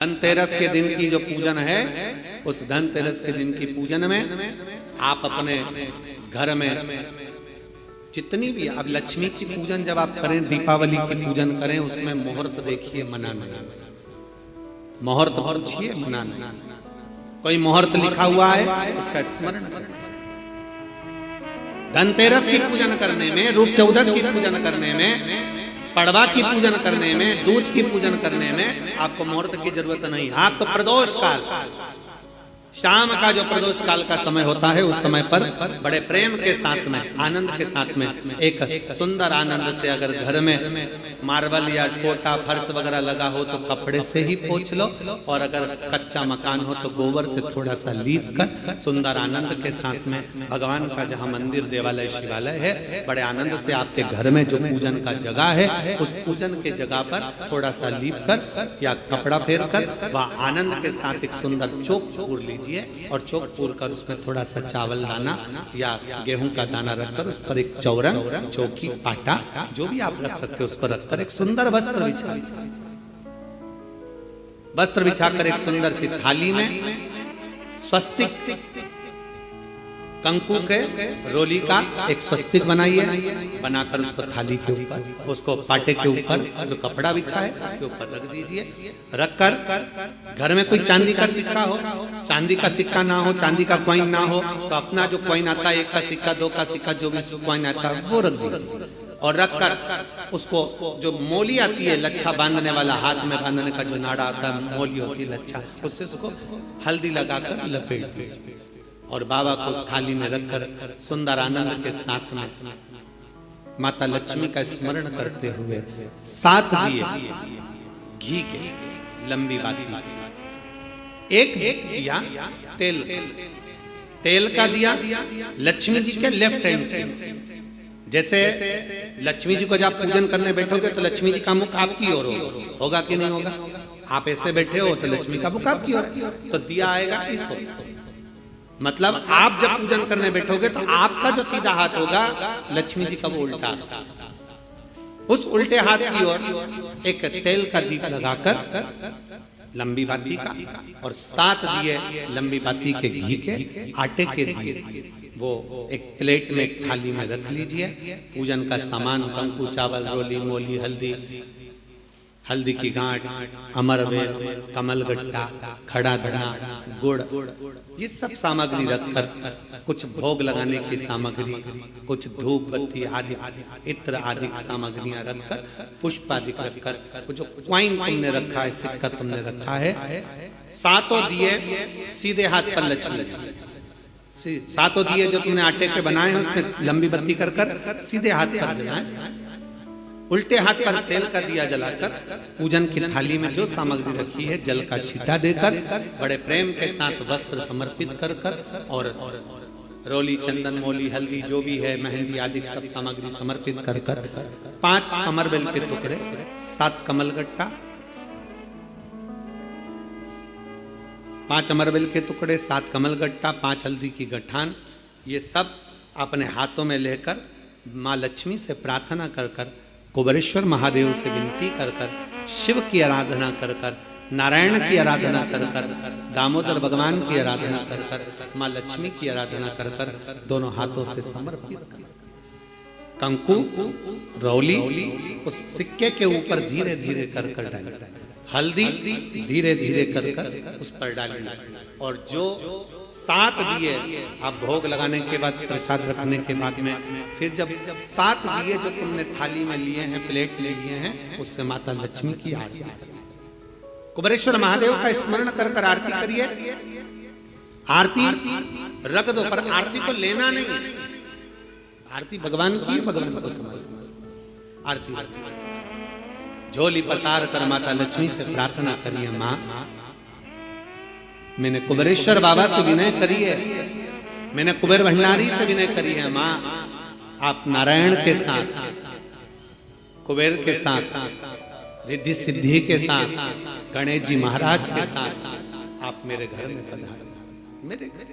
धनतेरस के दिन की जो पूजन है, उस धनतेरस के दिन की पूजन में आप अपने घर में जितनी भी आप लक्ष्मी की पूजन जब आप करें, दीपावली की पूजन करें, उसमें मुहूर्त देखिए, मनाना मुहूर्त पूछिए, मनाना। कोई मुहूर्त लिखा हुआ है उसका स्मरण करें। धनतेरस की पूजन करने में, रूप चौदस की पूजन करने में, पड़वा की पूजन करने में, दूज की पूजन करने में आपको मुहूर्त की जरूरत नहीं। आप तो प्रदोष काल, शाम का जो प्रदोष काल का समय होता है, उस समय पर बड़े प्रेम के साथ में, आनंद के साथ में, एक सुंदर आनंद से अगर घर में मार्बल या कोटा फर्श वगैरह लगा हो तो कपड़े से ही पोंछ लो, और अगर कच्चा मकान हो तो गोबर से थोड़ा सा लीप कर सुंदर आनंद के साथ में भगवान का जहाँ मंदिर, देवालय, शिवालय है, बड़े आनंद से आपके घर में जो पूजन का जगह है, उस पूजन के जगह पर थोड़ा सा लीप कर या कपड़ा फेर कर वह आनंद के साथ एक सुंदर चौक पूर लीजिए, और चौक पूर कर उसमें थोड़ा सा चावल दाना या गेहूं का दाना रखकर उस पर एक चौरंग, चौकी, पाटा जो भी आप रख सकते हो उसको रखकर एक सुंदर वस्त्र बिछाकर एक सुंदर सी थाली में स्वस्तिक कंकु के रोली का एक स्वस्तिक बनाइए, बनाकर उसको थाली के ऊपर, उसको पाटे के ऊपर जो कपड़ा बिछा है उसके ऊपर रख दीजिए। रखकर घर में कोई चांदी का सिक्का हो, चांदी का सिक्का ना हो, चांदी का कॉइन ना हो, तो अपना जो कॉइन आता है, 1 का सिक्का, 2 का सिक्का, जो भी कॉइन आता है वो रख दीजिए। और रखकर उसको जो मोली आती है, लच्छा बांधने वाला, हाथ में बांधने का जो नाड़ा आता है, मोली होती है लच्छा, उससे उसको हल्दी लगाकर लपेट दीजिए और बाबा को थाली में रखकर सुंदर आनंद के साथ में माता लक्ष्मी का स्मरण करते हुए 7 दिए घी के, लंबी बाती, एक दिया तेल का दिया लक्ष्मी जी के लेफ्ट हैंड पे। जैसे लक्ष्मी जी को जब पूजन करने बैठोगे तो लक्ष्मी जी का मुख आपकी ओर होगा कि नहीं होगा? आप ऐसे बैठे हो तो लक्ष्मी का मुख आपकी ओर, तो दिया आएगा इस ओर। मतलब आप जब पूजन करने बैठोगे तो आपका जो सीधा हाथ होगा, लक्ष्मी जी का वो उल्टा, उस उल्टे हाथ की ओर एक तेल का दीप लगाकर लंबी बाती का, और 7 दिए लंबी बाती के घी के, आटे के दिए, वो एक प्लेट में, एक थाली में रख लीजिए। पूजन का सामान, कंकु, चावल, रोली, मोली, हल्दी की गांठ, अमरवेल, कमलगट्टा, खड़ा धना, गुड़, ये सब सामग्री रखकर, कुछ भोग लगाने की सामग्री, कुछ धूप बत्ती आदि, इत्र आदि सामग्रियां रखकर, पुष्प आदि रखकर, जो क्वाइन तुमने रखा है, सिक्का तुमने रखा है, 7 दिए सीधे हाथ पर लक्ष्मी, 7 दिए जो तुमने आटे के बनाए हैं उसमें लंबी बत्ती कर सीधे हाथ पर जलाएं। उल्टे हाथ पर तेल का दिया जलाकर पूजन की थाली में जो सामग्री रखी है, जल का छींटा देकर, बड़े प्रेम के साथ वस्त्र समर्पित कर और रोली, चंदन, मोली, हल्दी जो भी है, मेहंदी आदि सब सामग्री समर्पित कर 5 अमरबेल के टुकड़े, 7 कमलगट्टा, 5 अमरबेल के टुकड़े, 7 कमलगट्टा, 5 हल्दी की गठान, ये सब अपने हाथों में लेकर माँ लक्ष्मी से प्रार्थना कर कुबेरेश्वर महादेव से विनती कर शिव की आराधना कर नारायण की आराधना कर दामोदर भगवान की आराधना कर माँ लक्ष्मी की आराधना कर दोनों हाथों से समर्पित कर कंकु, रौली उस सिक्के के ऊपर धीरे धीरे कर डाल, हल्दी धीरे धीरे कर उस पर डालना, और जो 7 दिए आप भोग लगाने के बाद, प्रसाद रखने के बाद में, फिर जब 7 दिए जो तुमने थाली में लिए हैं, प्लेट ले लिए हैं, उससे माता लक्ष्मी की आरती, कुबेरेश्वर महादेव का स्मरण कर आरती करिए। आरती रख दो, पर आरती को लेना नहीं, आरती भगवान की है, भगवान को समझ। आरती झोली पसार कर माता लक्ष्मी से प्रार्थना करिए, माँ मैंने कुबेरेश्वर बाबा से विनय करी है, मैंने कुबेर भंडारी से विनय करी है, माँ आप नारायण के साथ, कुबेर के साथ, रिद्धि सिद्धि के साथ, गणेश जी महाराज के साथ आप मेरे घर में पधारो, मेरे घर